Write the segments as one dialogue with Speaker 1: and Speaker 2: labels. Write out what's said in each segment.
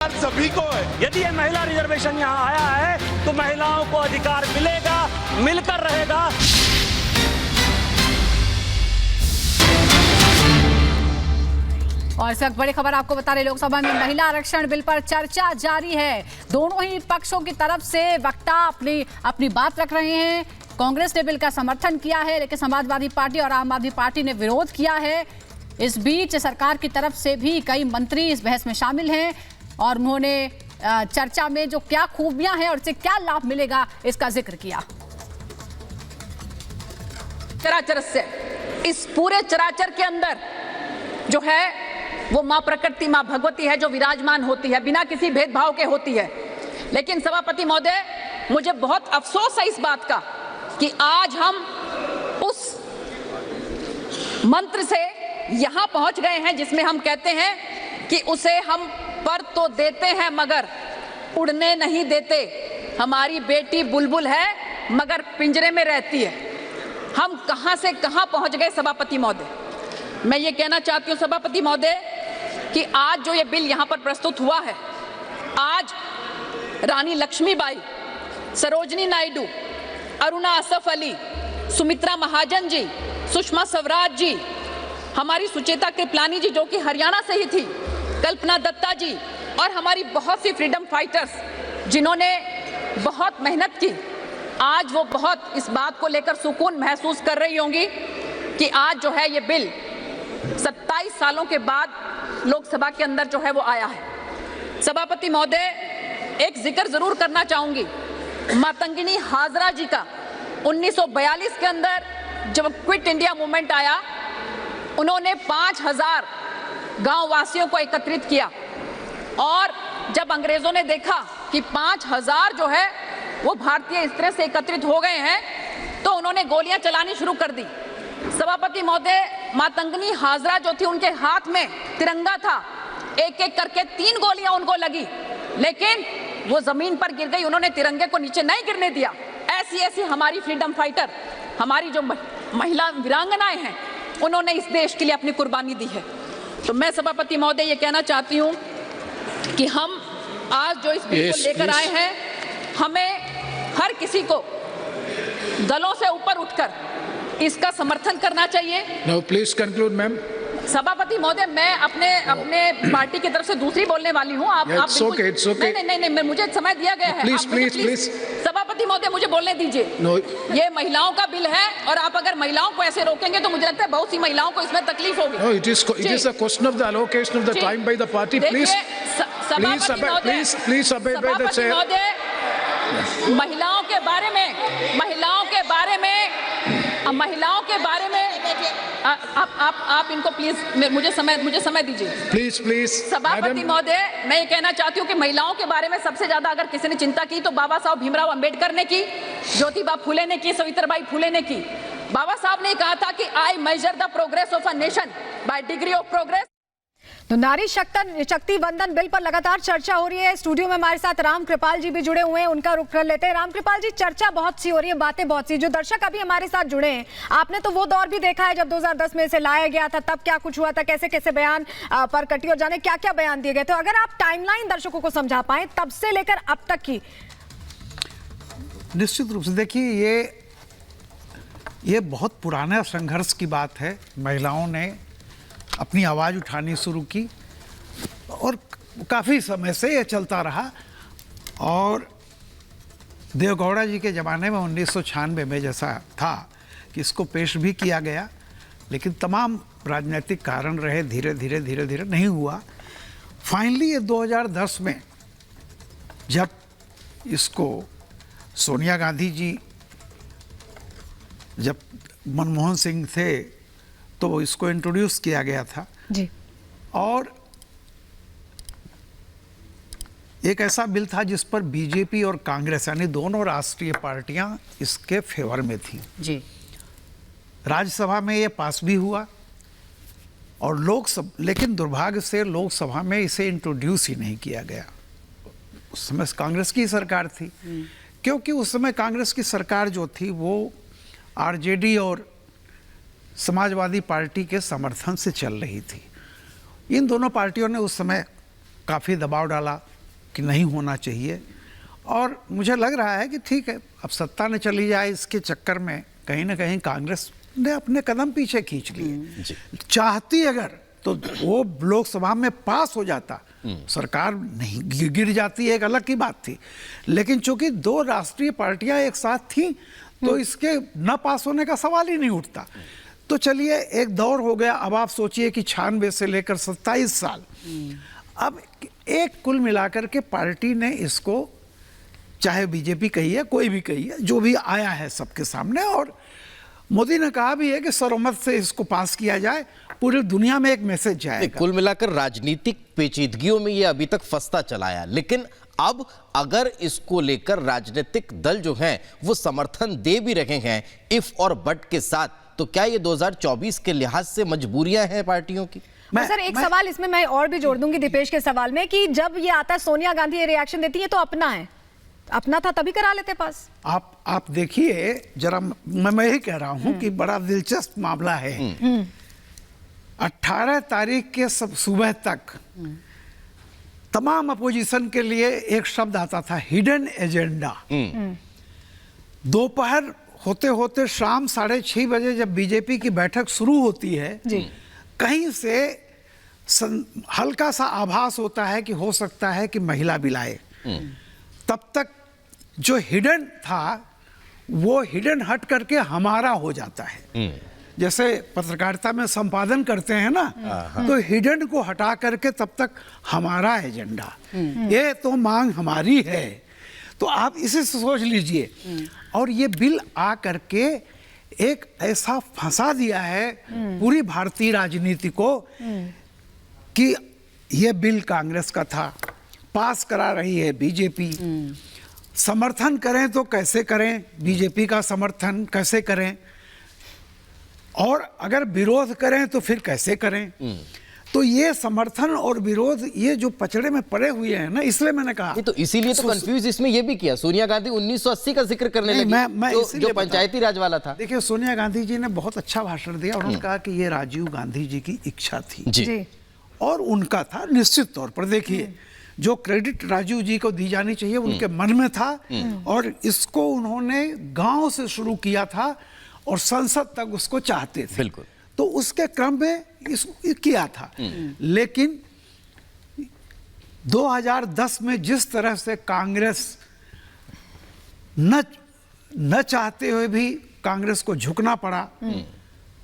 Speaker 1: सभी को है।
Speaker 2: यदि ये महिला रिजर्वेशन यहाँ आया है तो महिलाओं को अधिकार मिलेगा, मिलकर रहेगा।
Speaker 3: और इस वक्त बड़ी खबर आपको बता रहे, लोकसभा में महिला आरक्षण बिल पर चर्चा जारी है। दोनों ही पक्षों की तरफ से वक्ता अपनी बात रख रहे हैं। कांग्रेस ने बिल का समर्थन किया है, लेकिन समाजवादी पार्टी और आम आदमी पार्टी ने विरोध किया है। इस बीच सरकार की तरफ से भी कई मंत्री इस बहस में शामिल हैं और उन्होंने चर्चा में जो क्या खूबियां हैं और इससे क्या लाभ मिलेगा इसका जिक्र किया।
Speaker 4: चराचर से इस पूरे चराचर के अंदर जो है वो मां प्रकृति, मां भगवती है जो विराजमान होती है, बिना किसी भेदभाव के होती है। लेकिन सभापति महोदय, मुझे बहुत अफसोस है इस बात का कि आज हम उस मंत्र से यहां पहुंच गए हैं जिसमें हम कहते हैं कि उसे हम पर तो देते हैं मगर उड़ने नहीं देते। हमारी बेटी बुलबुल है मगर पिंजरे में रहती है। हम कहां से कहां पहुंच गए सभापति महोदय। मैं ये कहना चाहती हूं सभापति महोदय कि आज जो ये बिल यहां पर प्रस्तुत हुआ है, आज रानी लक्ष्मीबाई, सरोजनी नायडू, अरुणा असफ अली, सुमित्रा महाजन जी, सुषमा स्वराज जी, हमारी सुचेता कृपलानी जी जो कि हरियाणा से ही थी, कल्पना दत्ता जी और हमारी बहुत सी फ्रीडम फाइटर्स जिन्होंने बहुत मेहनत की, आज वो बहुत इस बात को लेकर सुकून महसूस कर रही होंगी कि आज जो है ये बिल 27 सालों के बाद लोकसभा के अंदर जो है वो आया है। सभापति महोदय, एक जिक्र जरूर करना चाहूंगी मातंगिनी हाजरा जी का। 1942 के अंदर जब क्विट इंडिया मूवमेंट आया, उन्होंने 5000 गांव वासियों को एकत्रित किया और जब अंग्रेजों ने देखा कि 5000 जो है वो भारतीय इस तरह से एकत्रित हो गए हैं तो उन्होंने गोलियां चलानी शुरू कर दी। सभापति महोदय, मातंगनी हाजरा जो थी उनके हाथ में तिरंगा था, एक एक करके 3 गोलियां उनको लगी, लेकिन वो जमीन पर गिर गई, उन्होंने तिरंगे को नीचे नहीं गिरने दिया। ऐसी ऐसी हमारी फ्रीडम फाइटर, हमारी जो महिला वीरांगनाएं हैं, उन्होंने इस देश के लिए अपनी कुर्बानी दी है। तो मैं सभापति महोदय ये कहना चाहती हूँ कि हम आज जो इस बिल को लेकर आए हैं, हमें हर किसी को दलों से ऊपर उठकर इसका समर्थन करना चाहिए।
Speaker 5: Now please conclude, ma'am.
Speaker 4: सभापति महोदय, मैं अपने पार्टी की तरफ से दूसरी बोलने वाली हूँ। आप
Speaker 5: It's okay.
Speaker 4: नहीं, मुझे समय दिया गया है।
Speaker 5: Please.
Speaker 4: सभापति महोदय, मुझे बोलने दीजिए।
Speaker 5: No.
Speaker 4: ये महिलाओं का बिल है और आप अगर महिलाओं को ऐसे रोकेंगे तो मुझे लगता है बहुत सी महिलाओं को इसमें तकलीफ होगी।
Speaker 5: No, it is a question of the allocation of the time by the party. Please obey by the chair.
Speaker 4: महिलाओं के बारे में आप इनको प्लीज मुझे समय दीजिए।
Speaker 5: प्लीज
Speaker 4: सभापति महोदय, मैं ये कहना चाहती हूँ कि महिलाओं के बारे में सबसे ज्यादा अगर किसी ने चिंता की तो बाबा साहब भीमराव अंबेडकर ने की, ज्योतिबा फुले ने की, सावित्रीबाई फुले ने की। बाबा साहब ने कहा था कि I measure the progress of a nation by degree of progress.
Speaker 3: तो नारी शक्ति वंदन बिल पर लगातार चर्चा हो रही है। स्टूडियो में हमारे साथ राम कृपाल जी भी जुड़े हुए हैं, उनका रुख कर लेते हैं। राम कृपाल जी, चर्चा बहुत सी हो रही है, बातें बहुत सी। जो दर्शक अभी हमारे साथ जुड़े हैं, आपने तो वो दौर भी देखा है जब 2010 में इसे लाया गया था, तब क्या कुछ हुआ था, कैसे कैसे बयान पर कटी और जाने क्या क्या बयान दिए गए। तो अगर आप टाइमलाइन दर्शकों को समझा पाए तब से लेकर अब तक की।
Speaker 6: निश्चित रूप से देखिए, ये बहुत पुराना संघर्ष की बात है। महिलाओं ने अपनी आवाज़ उठानी शुरू की और काफ़ी समय से ये चलता रहा। और देवगौड़ा जी के ज़माने में 1996 में जैसा था कि इसको पेश भी किया गया, लेकिन तमाम राजनीतिक कारण रहे, धीरे धीरे नहीं हुआ। फाइनली ये 2010 में जब इसको सोनिया गांधी जी, जब मनमोहन सिंह थे, तो इसको इंट्रोड्यूस किया गया था
Speaker 3: जी।
Speaker 6: और एक ऐसा बिल था जिस पर बीजेपी और कांग्रेस यानी दोनों राष्ट्रीय पार्टियां इसके फेवर में थी
Speaker 3: जी।
Speaker 6: राज्यसभा में ये पास भी हुआ और लेकिन दुर्भाग्य से लोकसभा में इसे इंट्रोड्यूस ही नहीं किया गया। उस समय कांग्रेस की सरकार थी, क्योंकि उस समय कांग्रेस की सरकार जो थी वो आरजेडी और समाजवादी पार्टी के समर्थन से चल रही थी। इन दोनों पार्टियों ने उस समय काफ़ी दबाव डाला कि नहीं होना चाहिए। और मुझे लग रहा है कि ठीक है, अब सत्ता ने चली जाए इसके चक्कर में कहीं ना कहीं कांग्रेस ने अपने कदम पीछे खींच लिए। चाहती अगर तो वो लोकसभा में पास हो जाता, सरकार नहीं गिर जाती है एक अलग की बात थी, लेकिन चूंकि दो राष्ट्रीय पार्टियां एक साथ थी तो इसके न पास होने का सवाल ही नहीं उठता। तो चलिए एक दौर हो गया, अब आप सोचिए कि 96 से लेकर 27 साल, अब एक कुल मिलाकर के पार्टी ने इसको, चाहे बीजेपी कही है कोई भी कही है, जो भी आया है सबके सामने, और मोदी ने कहा भी है कि सर्वमत से इसको पास किया जाए, पूरी दुनिया में एक मैसेज जाएगा।
Speaker 1: कुल मिलाकर राजनीतिक पेचीदगियों में ये अभी तक फंसता चला आया, लेकिन अब अगर इसको लेकर राजनीतिक दल जो हैं वो समर्थन दे भी रहे हैं इफ और बट के साथ, तो क्या ये 2024 के लिहाज से मजबूरियां हैं पार्टियों की?
Speaker 7: सर एक सवाल इसमें मैं और भी जोड़ दूंगी दीपेश के सवाल में कि जब ये आता है सोनिया गांधी ये रिएक्शन देती है तो अपना है, अपना था तभी करा लेते पास।
Speaker 6: आप देखिए जरा, मैं यही कह रहा हूं कि बड़ा दिलचस्प मामला है। 18 तारीख के सब सुबह तक तमाम अपोजिशन के लिए एक शब्द आता था, हिडन एजेंडा। दोपहर होते होते शाम 6:30 बजे जब बीजेपी की बैठक शुरू होती है, कहीं से हल्का सा आभास होता है कि हो सकता है कि महिला बिल आए। तब तक जो हिडन था वो हिडन हट करके हमारा हो जाता है। जैसे पत्रकारिता में संपादन करते हैं ना, तो हिडन को हटा करके तब तक हमारा एजेंडा, ये तो मांग हमारी है। तो आप इसे सोच लीजिए, और ये बिल आ करके एक ऐसा फंसा दिया है पूरी भारतीय राजनीति को कि ये बिल कांग्रेस का था, पास करा रही है बीजेपी। समर्थन करें तो कैसे करें, बीजेपी का समर्थन कैसे करें, और अगर विरोध करें तो फिर कैसे करें। तो ये समर्थन और विरोध, ये जो पचड़े में पड़े हुए हैं ना, इसलिए मैंने कहा
Speaker 1: तो इसीलिए तो कंफ्यूज इसमें ये भी किया सोनिया गांधी 1980 का जिक्र करने लगी, जो पंचायती राज वाला था।
Speaker 6: देखिए सोनिया गांधी जी ने बहुत अच्छा भाषण दिया, उन्होंने कहा कि ये राजीव गांधी जी की इच्छा थी
Speaker 1: जी।
Speaker 6: और उनका था निश्चित तौर पर। देखिए जो क्रेडिट राजीव जी को दी जानी चाहिए उनके मन में था, और इसको उन्होंने गांव से शुरू किया था और संसद तक उसको चाहते थे।
Speaker 1: बिल्कुल।
Speaker 6: तो उसके क्रम में किया था। लेकिन 2010 में जिस तरह से कांग्रेस न चाहते हुए भी कांग्रेस को झुकना पड़ा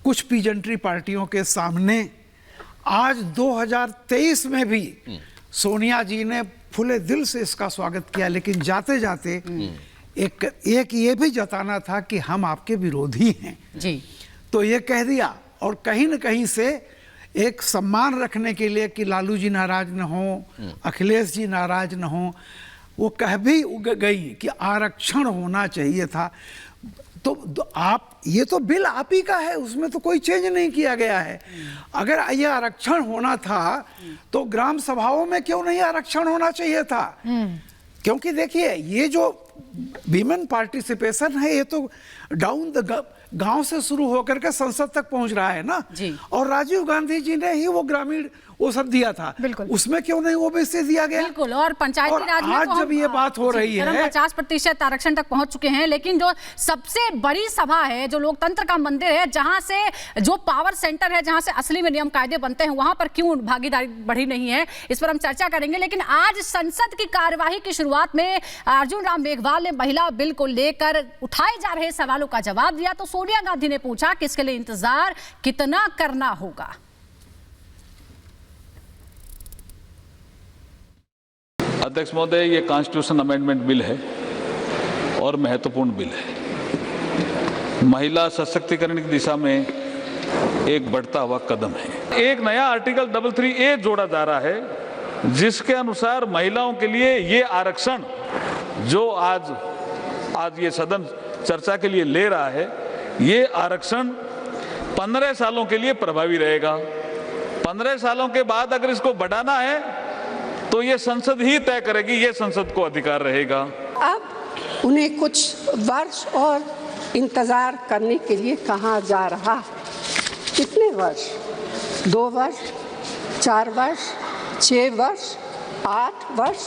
Speaker 6: कुछ पीजेंट्री पार्टियों के सामने, आज 2023 में भी सोनिया जी ने खुले दिल से इसका स्वागत किया, लेकिन जाते जाते एक ये भी जताना था कि हम आपके विरोधी हैं
Speaker 3: जी।
Speaker 6: तो ये कह दिया, और कहीं न कहीं से एक सम्मान रखने के लिए कि लालू जी नाराज न हो, अखिलेश जी नाराज न हो, वो कह भी गई कि आरक्षण होना चाहिए था। तो आप, ये तो बिल आप ही का है, उसमें तो कोई चेंज नहीं किया गया है। अगर ये आरक्षण होना था तो ग्राम सभाओं में क्यों नहीं आरक्षण होना चाहिए था? क्योंकि देखिए ये जो विमेन पार्टिसिपेशन है, ये तो डाउन द गांव से शुरू होकर के संसद तक पहुंच रहा है ना
Speaker 3: जी।
Speaker 6: और राजीव गांधी जी ने ही वो ग्रामीण वो सब दिया था,
Speaker 7: बिल्कुल।
Speaker 6: उसमें क्यों नहीं वो भी से दिया गया?
Speaker 3: बिल्कुल। और पंचायती
Speaker 6: और
Speaker 3: राज में
Speaker 6: आज
Speaker 3: तो
Speaker 6: जब ये बात हो रही है,
Speaker 3: 50% आरक्षण तक पहुंच चुके हैं, लेकिन जो सबसे बड़ी सभा है, जो लोकतंत्र का मंदिर है, जहां से जो पावर सेंटर है, जहां से असली में नियम कायदे बनते हैं, वहां पर क्यों भागीदारी बढ़ी नहीं है, इस पर हम चर्चा करेंगे। लेकिन आज संसद की कार्यवाही की शुरुआत में अर्जुन राम मेघवाल ने महिला बिल को लेकर उठाए जा रहे सवालों का जवाब दिया। तो सोनिया गांधी ने पूछा कि इसके लिए इंतजार कितना करना होगा।
Speaker 8: अध्यक्ष महोदय, ये कॉन्स्टिट्यूशन अमेंडमेंट बिल है और महत्वपूर्ण बिल है। महिला सशक्तिकरण की दिशा में एक बढ़ता हुआ कदम है। एक नया आर्टिकल 33A जोड़ा जा रहा है, जिसके अनुसार महिलाओं के लिए ये आरक्षण जो आज ये सदन चर्चा के लिए ले रहा है, ये आरक्षण 15 सालों के लिए प्रभावी रहेगा। 15 सालों के बाद अगर इसको बढ़ाना है तो ये संसद ही तय करेगी, ये संसद को अधिकार रहेगा।
Speaker 9: अब उन्हें कुछ वर्ष और इंतजार करने के लिए कहा जा रहा। कितने वर्ष? 2 वर्ष, 4 वर्ष, 6 वर्ष, 8 वर्ष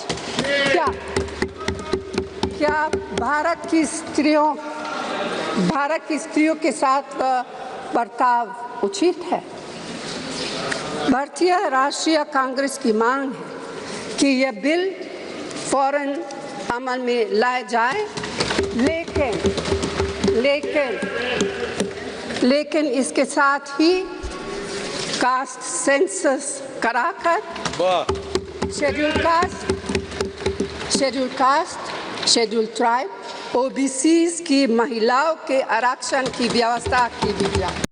Speaker 9: क्या भारत की स्त्रियों के साथ बर्ताव उचित है? भारतीय राष्ट्रीय कांग्रेस की मांग है कि यह बिल फौरन अमल में लाया जाए, लेकिन इसके साथ ही कास्ट सेंसस कराकर शेड्यूल ट्राइब, ओबीसीज की महिलाओं के आरक्षण की व्यवस्था की भी जाए।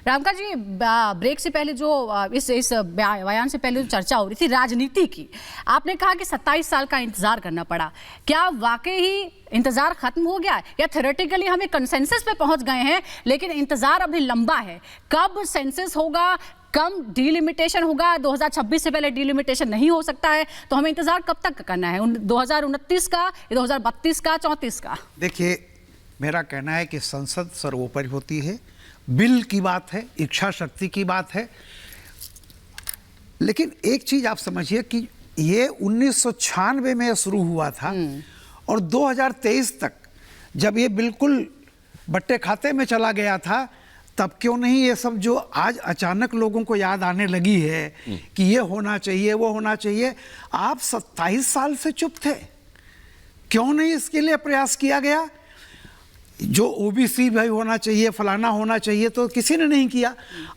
Speaker 3: रामका जी, ब्रेक से पहले जो इस बयान से पहले जो चर्चा हो रही थी राजनीति की, आपने कहा कि 27 साल का इंतजार करना पड़ा। क्या वाकई ही इंतजार खत्म हो गया है या थ्योरेटिकली हम एक कंसेंसस पे पहुंच गए हैं लेकिन इंतजार अभी लंबा है? कब सेंसस होगा, कम डिलिमिटेशन होगा? 2026 से पहले डिलिमिटेशन नहीं हो सकता है, तो हमें इंतजार कब तक करना है? 2029 का, 2032 का, 34 का?
Speaker 6: देखिए, मेरा कहना है कि संसद सर्वोपरि होती है, बिल की बात है, इच्छा शक्ति की बात है, लेकिन एक चीज आप समझिए कि ये 1996 में शुरू हुआ था और 2023 तक जब ये बिल्कुल बट्टे खाते में चला गया था, तब क्यों नहीं ये सब जो आज अचानक लोगों को याद आने लगी है कि ये होना चाहिए, वो होना चाहिए? आप 27 साल से चुप थे, क्यों नहीं इसके लिए प्रयास किया गया? जो ओबीसी भाई होना चाहिए, फलाना होना चाहिए, तो किसी ने नहीं किया।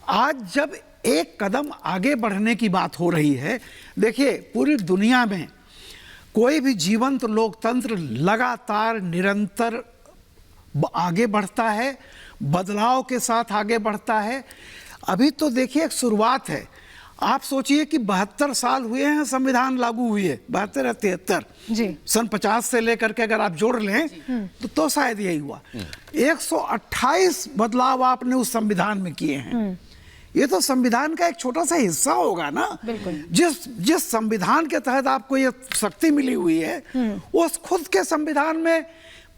Speaker 6: आज जब एक कदम आगे बढ़ने की बात हो रही है, देखिए पूरी दुनिया में कोई भी जीवंत लोकतंत्र लगातार निरंतर आगे बढ़ता है, बदलाव के साथ आगे बढ़ता है। अभी तो देखिए एक शुरुआत है। आप सोचिए कि 72 साल हुए हैं संविधान लागू हुए, 72 या 73
Speaker 7: जी,
Speaker 6: सन 50 से लेकर के अगर आप जोड़ लें तो शायद यही हुआ। 128 बदलाव आपने उस संविधान में किए हैं। ये तो संविधान का एक छोटा सा हिस्सा होगा ना। जिस संविधान के तहत आपको ये शक्ति मिली हुई है, उस खुद के संविधान में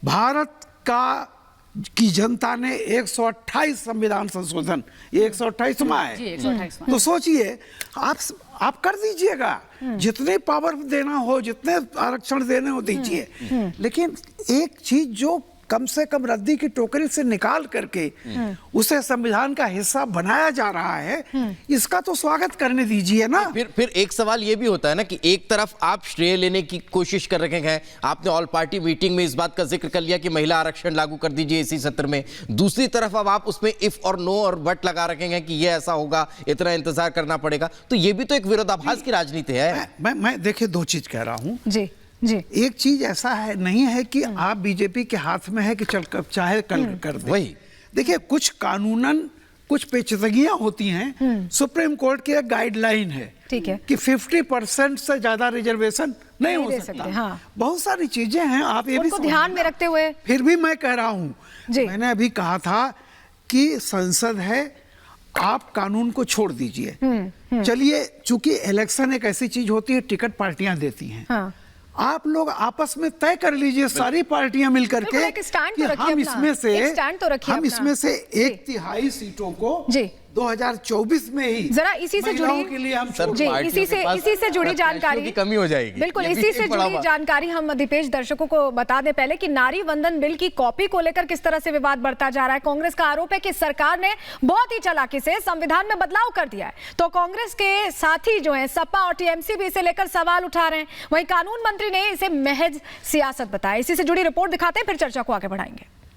Speaker 6: भारत की जनता ने 128 संविधान संशोधन, ये 128वां है। तो सोचिए, आप कर दीजिएगा, जितने पावर देना हो, जितने आरक्षण देने हो दीजिए, लेकिन एक चीज जो कम से कम रद्दी की टोकरी से निकाल करके उसे संविधान का हिस्सा बनाया जा रहा है, इसका तो स्वागत करने दीजिए ना।
Speaker 1: फिर एक सवाल ये भी होता है ना कि एक तरफ आप श्रेय लेने की कोशिश कर रहे हैं, आपने ऑल पार्टी मीटिंग में इस बात का जिक्र कर लिया कि महिला आरक्षण लागू कर दीजिए इसी सत्र में, दूसरी तरफ अब आप उसमें इफ और नो और बट लगा रखे हैं कि ये ऐसा होगा, इतना इंतजार करना पड़ेगा, तो ये भी तो एक विरोधाभास की राजनीति है।
Speaker 6: मैं देखिए दो चीज कह रहा हूँ
Speaker 7: जी जी।
Speaker 6: एक चीज ऐसा है नहीं है कि आप बीजेपी के हाथ में है कि चल चाहे कल कर दे।
Speaker 1: वही
Speaker 6: देखिए, कुछ कानूनन कुछ पेचीदगियां होती हैं। सुप्रीम कोर्ट की एक गाइडलाइन है, ठीक है, कि 50% से ज्यादा रिजर्वेशन नहीं हो सकता।
Speaker 7: हाँ।
Speaker 6: बहुत सारी चीजें हैं, आप ये भी
Speaker 7: ध्यान में रखते हुए
Speaker 6: फिर भी मैं कह रहा हूँ, मैंने अभी कहा था कि संसद है, आप कानून को छोड़ दीजिए। चलिए, चूंकि इलेक्शन एक ऐसी चीज होती है, टिकट पार्टियां देती हैं। हाँ। आप लोग आपस में तय कर लीजिए, सारी पार्टियां मिलकर के, कि हम इसमें से 1/3 सीटों को 2024 में ही
Speaker 7: जरा इसी से जुड़ी
Speaker 6: के लिए हम
Speaker 7: इसी से जुड़ी जानकारी
Speaker 1: की कमी हो जाएगी।
Speaker 7: बिल्कुल, इसी से जुड़ी जानकारी हम दीपेश दर्शकों को बता दें पहले कि नारी वंदन बिल की कॉपी को लेकर किस तरह से विवाद बढ़ता जा रहा है। कांग्रेस का आरोप है कि सरकार ने बहुत ही चालाकी से संविधान में बदलाव कर दिया है, तो कांग्रेस के साथी जो है सपा और टीएमसी भी इसे लेकर सवाल उठा रहे हैं। वहीं कानून मंत्री ने इसे महज सियासत बताया। इसी से जुड़ी रिपोर्ट दिखाते हैं, फिर चर्चा को आगे बढ़ाएंगे।